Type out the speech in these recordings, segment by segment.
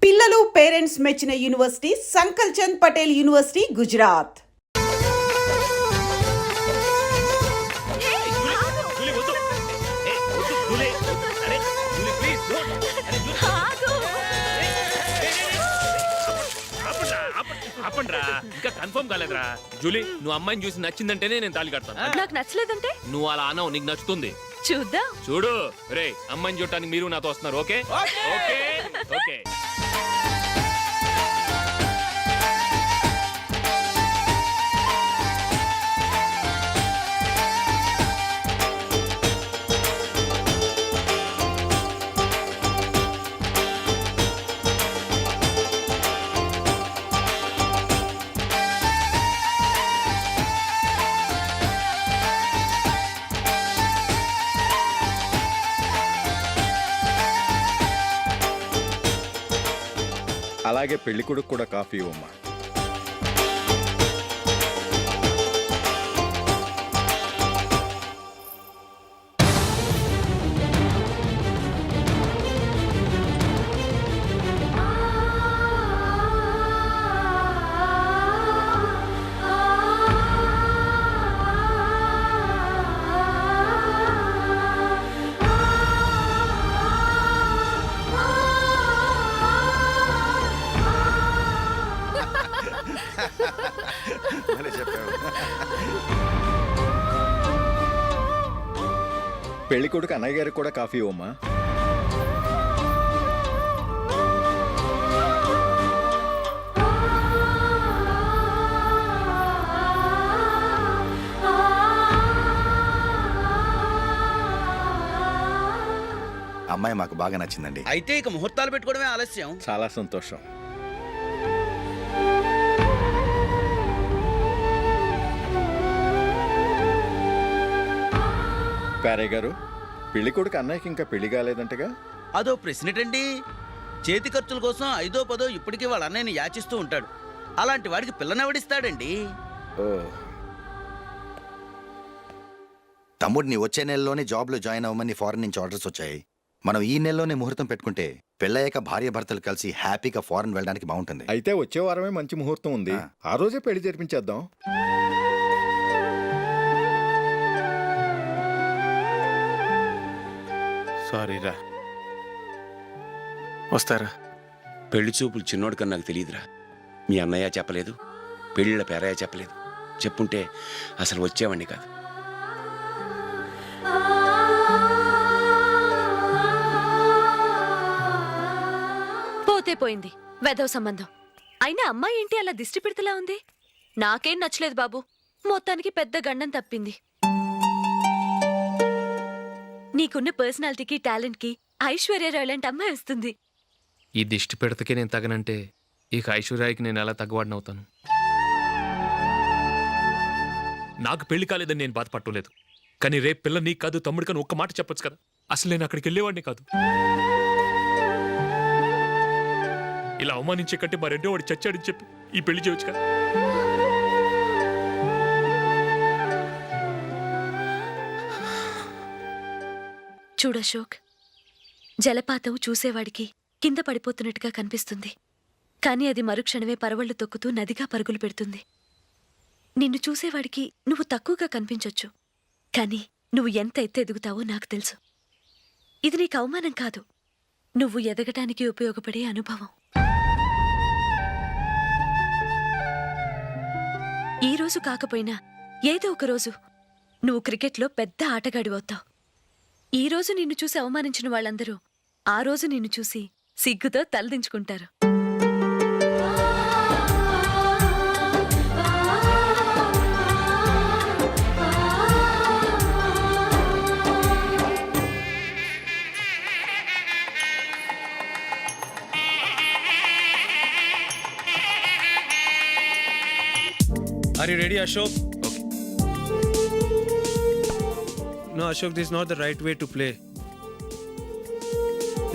పిల్లలు పేరెంట్స్ మెచ్చిన university సంకల్ Chand Patel university Gujarat. ఇంకా కన్ఫర్మ్ కాలేదురా. జూలీ, నువ్వు అమ్మాయిని చూసి నచ్చిందంటేనే నేను తాళి కడతాను. నాకు నచ్చలేదంటే నువ్వు అలా అనవు, నీకు నచ్చుతుంది. చూద్దాం. చూడు రే, అమ్మాయిని చూడటానికి మీరు నాతో వస్తున్నారు. Okay okay okay. అలాగే పెళ్లి కొడుకు కూడా కాఫీ ఇవ్వమ్మా. పెళ్లి కొడుకు అన్నయ్య గారికి కూడా కాఫీ ఇవ్వమ్మా. అమ్మాయి మాకు బాగా నచ్చిందండి. అయితే ఇక ముహూర్తాలు పెట్టుకోవడమే ఆలస్యం. చాలా సంతోషం. పేరయ్య గారు, పెళ్లి కొడుకు అన్నయ్యకి ఇంకా పెళ్లి కాలేదంటగా? అదో ప్రశ్నటండి. చేతి ఖర్చుల కోసం 5ో 10ో ఇప్పటికీ వాళ్ళ అన్నయ్యని యాచిస్తూ ఉంటాడు. అలాంటి వాడికి పిల్లనెవడిస్తాడండి? ఓ, తమ్ముడిని వచ్చే నెలలోనే జాబ్లో జాయిన్ అవ్వమని ఫారెన్ నుంచి ఆర్డర్స్ వచ్చాయి. మనం ఈ నెలలోనే ముహూర్తం పెట్టుకుంటే పెళ్ళయ్యాక భార్య భర్తలు కలిసి హ్యాపీగా ఫారెన్ వెళ్ళడానికి బాగుంటుంది. అయితే వచ్చే వారమే మంచి ముహూర్తం ఉంది. ఆ రోజే పెళ్లి జరిపించేద్దాం. సారీరా, వస్తారా? పెళ్లి చూపులు చిన్నోడు కన్నా నాకు తెలియదురా. మీ అన్నయ్య చెప్పలేదు, పెళ్ళిళ్ళ పేరయ్య చెప్పలేదు. చెప్పుంటే అసలు వచ్చేవాడిని కాదు. పోతే పోయింది వెధవ సంబంధం. అయినా అమ్మాయి ఏంటి అలా దిష్టి పెడతలా ఉంది? నాకేం నచ్చలేదు బాబు. మొత్తానికి పెద్ద గండం తప్పింది. నీకున్న పర్సనాలిటీకి టాలెంట్కి ఐశ్వర్యరాయ్ లాంటి అమ్మాయి వస్తుంది. ఈ దిష్టి పెడతకే నేను తగనంటే ఇక ఐశ్వర్యానికి నేను ఎలా తగ్గవాడినవుతాను? నాకు పెళ్లి కాలేదని నేను బాధపట్టలేదు, కానీ రేపు పిల్ల నీకు కాదు తమ్ముడు కానీ ఒక్క మాట చెప్పొచ్చు కదా. అసలు నేను అక్కడికి వెళ్ళేవాడిని కాదు. ఇలా అవమానించే కంటే మా రెండో వాడు చచ్చాడని చెప్పి ఈ పెళ్లి చేయొచ్చు కదా. చూడశోక్, జలపాతం చూసేవాడికి కింద పడిపోతున్నట్టుగా కనిపిస్తుంది. కానీ అది మరుక్షణమే పరవళ్లు తొక్కుతూ నదిగా పరుగులు పెడుతుంది. నిన్ను చూసేవాడికి నువ్వు తక్కువగా కనిపించొచ్చు, కానీ నువ్వు ఎంత ఎత్తు ఎదుగుతావో నాకు తెలుసు. ఇది నీకు అవమానం కాదు, నువ్వు ఎదగటానికి ఉపయోగపడే అనుభవం. ఈ రోజు కాకపోయినా ఏదో ఒక రోజు నువ్వు క్రికెట్లో పెద్ద ఆటగాడివవుతావు. ఈ రోజు నిన్ను చూసి అవమానించిన వాళ్ళందరూ ఆ రోజు నిన్ను చూసి సిగ్గుతో తలదించుకుంటారు. Are you ready, Ashok? Okay. No, Ashok, this is not the right way to play.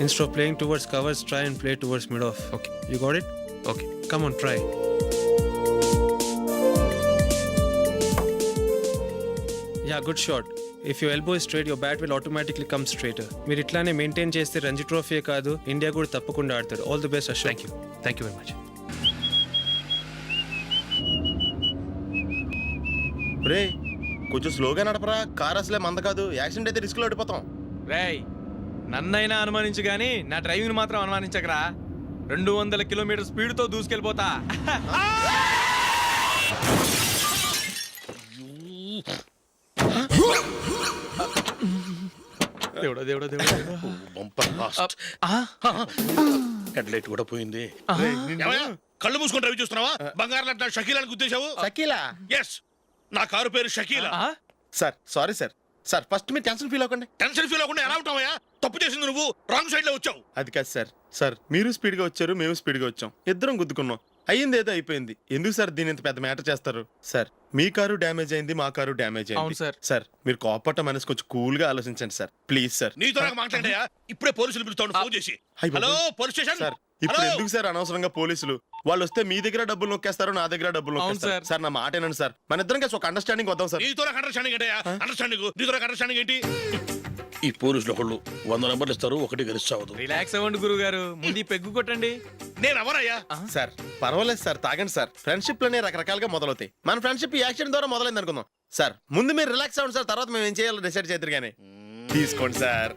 Instead of playing towards covers, try and play towards mid-off. Okay. You got it? Okay. Come on, try. Yeah, good shot. If your elbow is straight, your bat will automatically come straighter. మీరు ఇట్లానే maintain చేస్తే Ranji trophy కాదు India కూడా తప్పకుండా ఆడతాడు. All the best Ashok. Thank you very much. రే కొంచెం స్లోగా నడపరా, కార్ అసలే మంద కాదు, యాక్సిడెంట్ అయితే రిస్క్ లో ఓడిపోతాం. రేయ్ నన్నైనా అనుమానించు గాని నా డ్రైవింగ్ మాత్రం అనుమానించకరా. 200 కిలోమీటర్ స్పీడ్ తో దూసుకెళ్ళిపోతా. దేవుడా దేవుడా దేవుడా. హెడ్ లైట్ కూడా పోయింది. కళ్ళు మూసుకొని రవి చూస్తున్నావా? బంగారం లాంటి షకీలాని గుద్దేశావు. షకీలా? ఎస్, నా కారు పేరు Shakeela. Sir sorry sir. Sir first మీరు టెన్షన్ ఫీల్ అవ్వకండి. టెన్షన్ ఫీల్ అవ్వకుండా ఎలా ఉంటావయ్యా? తప్పు చేసింది నువ్వు, రాంగ్ సైడ్ లో వచ్చావు. అది కాదు సార్. సార్ మీరు స్పీడ్ గా వచ్చారు, మేము స్పీడ్ గా వచ్చాం, ఇద్దరం గుద్దుకున్నాం. అయ్యింది ఏదో అయిపోయింది. ఎందుకు సార్ దీని ఇంత పెద్ద మ్యాటర్ చేస్తారు? సార్ మీ కారు డ్యామేజ్ అయింది, మా కారు డ్యామేజ్ అవును అయింది. సార్. సార్ మీరు కోపట్ట మనసు కొంచెం కూల్ గా ఆలోచించండి సార్, ప్లీజ్ సార్. నీతో నాకు మాట్లాడాయా? ఇప్పుడే పోలీసులు పిలుస్తాను, ఫోన్ చేసి. అయ్ బాబోయ్. Hello police station. సార్ ఇప్పుడు ఎందుకు సార్ అనవసరంగా పోలీసులు? వాళ్ళు వస్తే మీ దగ్గర డబ్బులు నొక్కేస్తారు, నా దగ్గర డబ్బులు అవును నొక్కేస్తారు. సార్. సార్ నా మాట ఏనండి సార్, మన ఇద్దరం కలిసి ఒక అండర్స్టాండింగ్ వద్దాం సార్. నీతో నాకు అండర్స్టాండింగ్ ఏంటయ్యా? అండర్స్టాండింగ్ నీతో నాకు అండర్స్టాండింగ్ ఏంటి? ఈ పోలీసులు ఒకళ్ళు 100 నెంబర్లు ఇస్తారు, ఒకటి గెలుస్తావదు. రిలాక్స్ అవ్వండి గురువు గారు, ముందు ఈ పెగ్గు కొట్టండి. నేను ఎవరయ్యా? సార్ పర్వాలేదు సార్, తాగండి సార్. ఫ్రెండ్షిప్ లోనే రకరకాలుగా మొదలవుతాయి. మన ఫ్రెండ్షిప్ ఈ యాక్సిడెంట్ ద్వారా మొదలైంది అనుకుందాం. సార్ ముందు మీరు రిలాక్స్ అవ్వండి సార్, తర్వాత మేము ఏం చేయాలో డిసైడ్ చేద్దరు కానీ. తీసుకోండి సార్.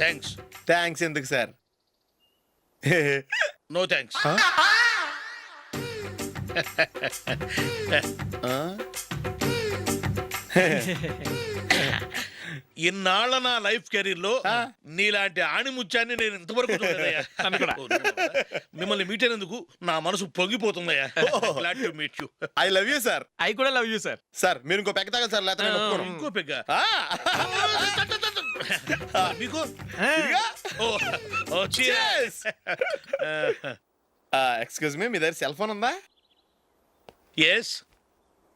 థ్యాంక్స్. థ్యాంక్స్ ఎందుకు సార్? No thanks. ఇన్నాళ్ళ నా లైఫ్ కెరీర్ లో నీలాంటి ఆణిముత్యాన్ని నేను ఇంతవరకు చూడలేదయ్యా. మిమ్మల్ని మీట్ అయినందుకు నా మనసు పొంగిపోతుందయ్యా. Glad to meet you. I love you sir. I కూడా లవ్ యూ సార్. సార్ మీరు ఇంకో పెక్క తాగండి సార్, లేకపోతే నేను ఒప్పుకోను. ఇంకో పెగ్గ మీకు? ఎక్స్క్యూజ్ మీ, మీ దగ్గర సెల్ ఫోన్ ఉందా? ఎస్,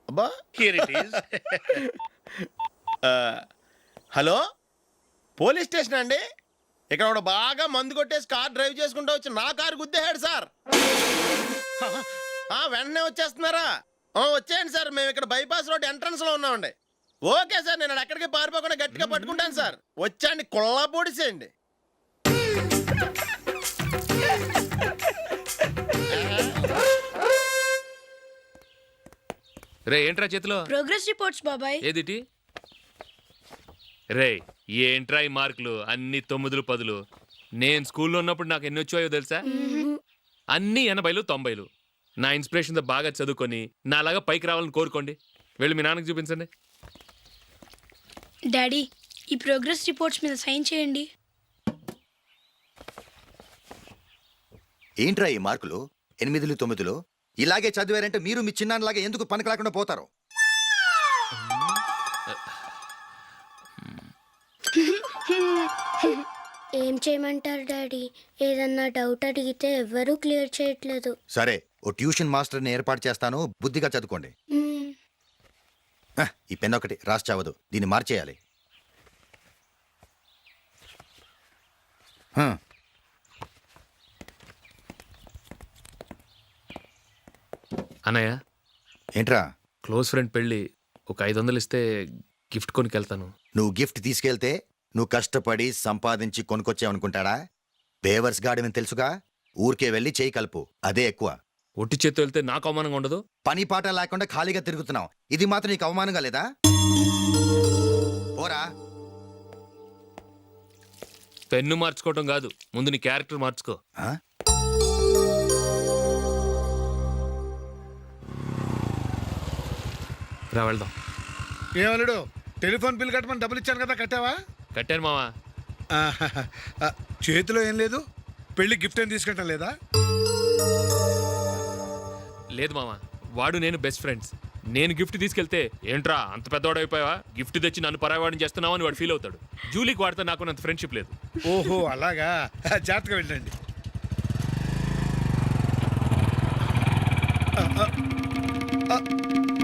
అబ్బా here it is. Hello police station అండి. ఇక్కడ ఒకడు బాగా మందు కొట్టేసి కార్ డ్రైవ్ చేసుకుంటూ వచ్చి నా కారు గుద్దేశాడు సార్. వెంటనే వచ్చేస్తున్నారా? వచ్చేయండి సార్, మేము ఇక్కడ బైపాస్ రోడ్ ఎంట్రన్స్ లో ఉన్నామండి. ఓకే సార్, నేను ఎక్కడికి పారిపోకుండా గట్టిగా పట్టుకుంటాను సార్. వచ్చాండి, కుళ్ళ పొడిసేయండి. రే ఏంట్రా చేతిలో? ప్రోగ్రెస్ రిపోర్ట్స్ బాబాయ్. ఏదిటి? రే ఏంట్రా ఈ మార్కులు అన్ని 9లు 10లు? నేను స్కూల్లో ఉన్నప్పుడు నాకు ఎన్ని వచ్చాయో తెలుసా? అన్ని 80లు 90లు. నా ఇన్స్పిరేషన్తో బాగా చదువుకొని నాలాగా పైకి రావాలని కోరుకోండి. వెళ్ళి మీ నాన్నకి చూపించండి. డాడీ ఈ ప్రోగ్రెస్ రిపోర్ట్స్ మీద సైన్ చేయండి. ఏంట్రా ఈ మార్కులు 8లు 9లు? ఇలాగే చదివారంటే మీరు మీ చిన్నాన్నలాగా ఎందుకు పనికిలాకుండా పోతారు? ఏం చేయమంటారు డాడీ? ఏదన్నా డౌట్ అడిగితే ఎవ్వరూ క్లియర్ చేయట్లేదు. సరే ఓ ట్యూషన్ మాస్టర్ని ఏర్పాటు చేస్తాను, బుద్ధిగా చదువుకోండి. ఈ పెన్ ఒకటి రాసి చావదు, దీన్ని మార్చేయాలి. అన్నయ్య ఏంట్రా? క్లోజ్ ఫ్రెండ్ పెళ్ళి, ఒక 500 ఇస్తే గిఫ్ట్ కొనికెళ్తాను. నువ్వు గిఫ్ట్ తీసుకెళ్తే నువ్వు కష్టపడి సంపాదించి కొనుక్కొచ్చావనుకుంటాడా? బేవర్స్ గాడమని తెలుసుగా. ఊరికే వెళ్ళి చేయి కలుపు, అదే ఎక్కువ. ఒట్టి చేత్తో వెళ్తే నాకు అవమానంగా ఉండదు? పని పాట లేకుండా ఖాళీగా తిరుగుతున్నావు, ఇది మాత్రం నీకు అవమానంగా లేదా? పోరా. పెన్ను మార్చుకోవటం కాదు, ముందు నీ క్యారెక్టర్ మార్చుకో. ఆ? రా వెళ్దాం. ఏమలుడు, టెలిఫోన్ బిల్ కట్టమని డబ్బులు ఇచ్చాను కదా, కట్టావా? కట్టాను మావా. చేతిలో ఏం లేదు, పెళ్లి గిఫ్ట్ ఏం తీసుకుంటాం లేదా? లేదు మావా, వాడు నేను బెస్ట్ ఫ్రెండ్స్. నేను గిఫ్ట్ తీసుకెళ్తే ఏంట్రా అంత పెద్దవాడు అయిపోయావా, గిఫ్ట్ తెచ్చి నన్ను పరాయవాడిని చేస్తున్నావు అని వాడు ఫీల్ అవుతాడు. జూలీకి వాడితే నాకు అంత ఫ్రెండ్షిప్ లేదు. ఓహో అలాగా, జాగ్రత్తగా వెళ్ళండి.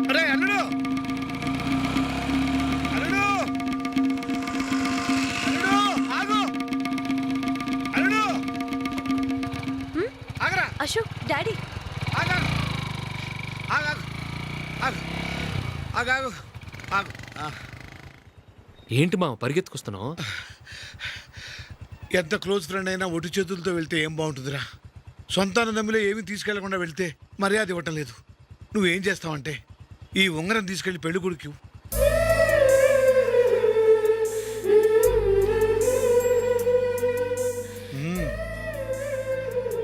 అరే అల్లుడు, అల్లుడు, అల్లుడు, ఆగు, అల్లుడు, ఆగరా, అశోక్ డాడీ ఆగా, ఆగా, ఆగాగు ఆగు. ఏంటి మా పరిగెత్తుకొస్తున్నావు? ఎంత క్లోజ్ ఫ్రెండ్ అయినా ఒటి చేతులతో వెళ్తే ఏం బాగుంటుందిరా. సొంతాన నమ్మిలో ఏమీ తీసుకెళ్లకుండా వెళ్తే మర్యాద ఇవ్వటం లేదు. నువ్వేం చేస్తావంటే ఈ ఉంగరం తీసుకెళ్లి పెళ్లి కొడుకు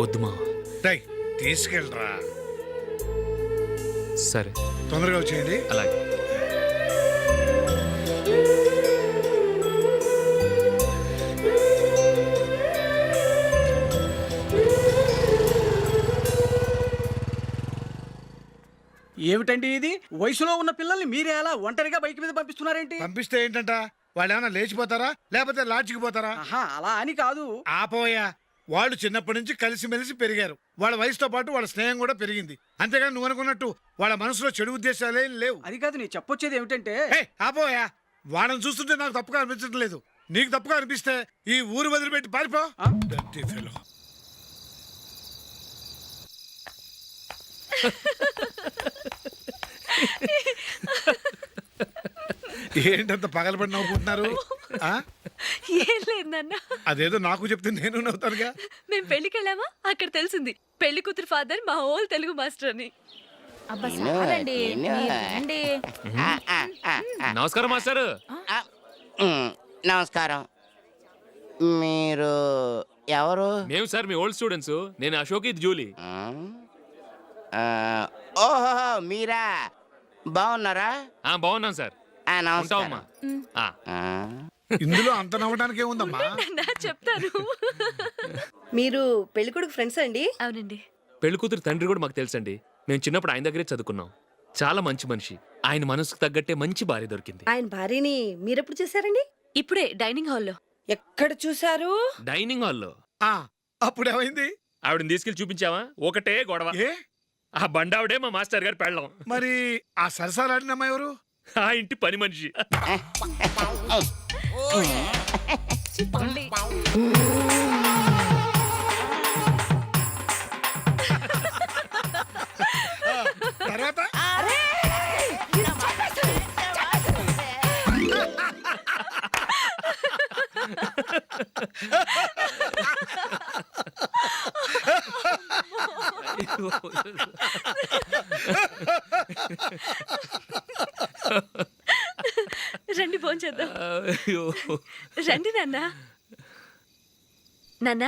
వద్దు మా. తీసుకెళ్ళరా. సరే తొందరగా వచ్చేయండి. అలాగే. ఏమిటండి ఇది? వయసులో ఉన్న పిల్లల్ని మీరే అలా ఒంటరిగా బైక్ మీద పంపిస్తున్నారేంటి? పంపిస్తే ఏంటంట, వాళ్ళు ఏమైనా లేచిపోతారా లేకపోతే లాడ్జికి పోతారా? అలా అని కాదు. ఆపోయా, వాళ్ళు చిన్నప్పటి నుంచి కలిసిమెలిసి పెరిగారు. వాళ్ళ వయసుతో పాటు వాళ్ళ స్నేహం కూడా పెరిగింది. అంతేగాని నువ్వు అనుకున్నట్టు వాళ్ళ మనసులో చెడు ఉద్దేశాలేం లేవు. అది కాదు, నేను చెప్పొచ్చేది ఏమిటంటే, ఆపోయా, వాళ్ళని చూస్తుంటే నాకు తప్పుగా అనిపించడం లేదు. నీకు తప్పుగా అనిపిస్తే ఈ ఊరు వదిలిపెట్టి పారిపో. Dirty fellow. ఏంటంత పగలబడి నవ్వుకుంటున్నారు? ఏం లేదు నాన్న. అదేదో నాకు చెప్తే నేను నవ్వుతానుగా. మేము పెళ్లికి వెళ్ళామా, అక్కడ తెలిసింది పెళ్లి కూతురు ఫాదర్ మా హోల్ తెలుగు మాస్టర్ అని. నమస్కారం మాస్టర్. నమస్కారం. మీరు ఎవరు? మేము సార్ మీ ఓల్డ్ స్టూడెంట్స్. నేను అశోక్, ఇది జూలీ. ఓహో, మీరా? బాగున్నారా? బాగున్నాం సార్. ఉంటావమ్మా. ఇందులో అంత నవ్వడానికి ఏముందమ్మా? చెప్తాను. మీరు పెళ్ళికొడుకు ఫ్రెండ్స్ అండి? అవునండి. పెళ్లి కూతురు తండ్రి కూడా మాకు తెలుసండి. మేము చిన్నప్పుడు ఆయన దగ్గరే చదువుకున్నాం. చాలా మంచి మనిషి. ఆయన మనసుకు తగ్గట్టే మంచి భార్య దొరికింది. ఆయన భార్యని మీరెప్పుడు చూసారండి? ఇప్పుడే డైనింగ్ హాల్లో. ఎక్కడ చూసారు? డైనింగ్ హాల్లో. అప్పుడు ఏమైంది? ఆవిడని తీసుకెళ్లి చూపించావా? ఒకటే గొడవ. ఏ? ఆ బండావిడే మా మాస్టర్ గారు పెళ్ళం. మరి ఆ సరసాలాడిన అమ్మాయి ఎవరు? ఆ ఇంటి పని మనిషి. తర్వాత రండి భోంచేద్దాం. రండి నాన్న. నాన్న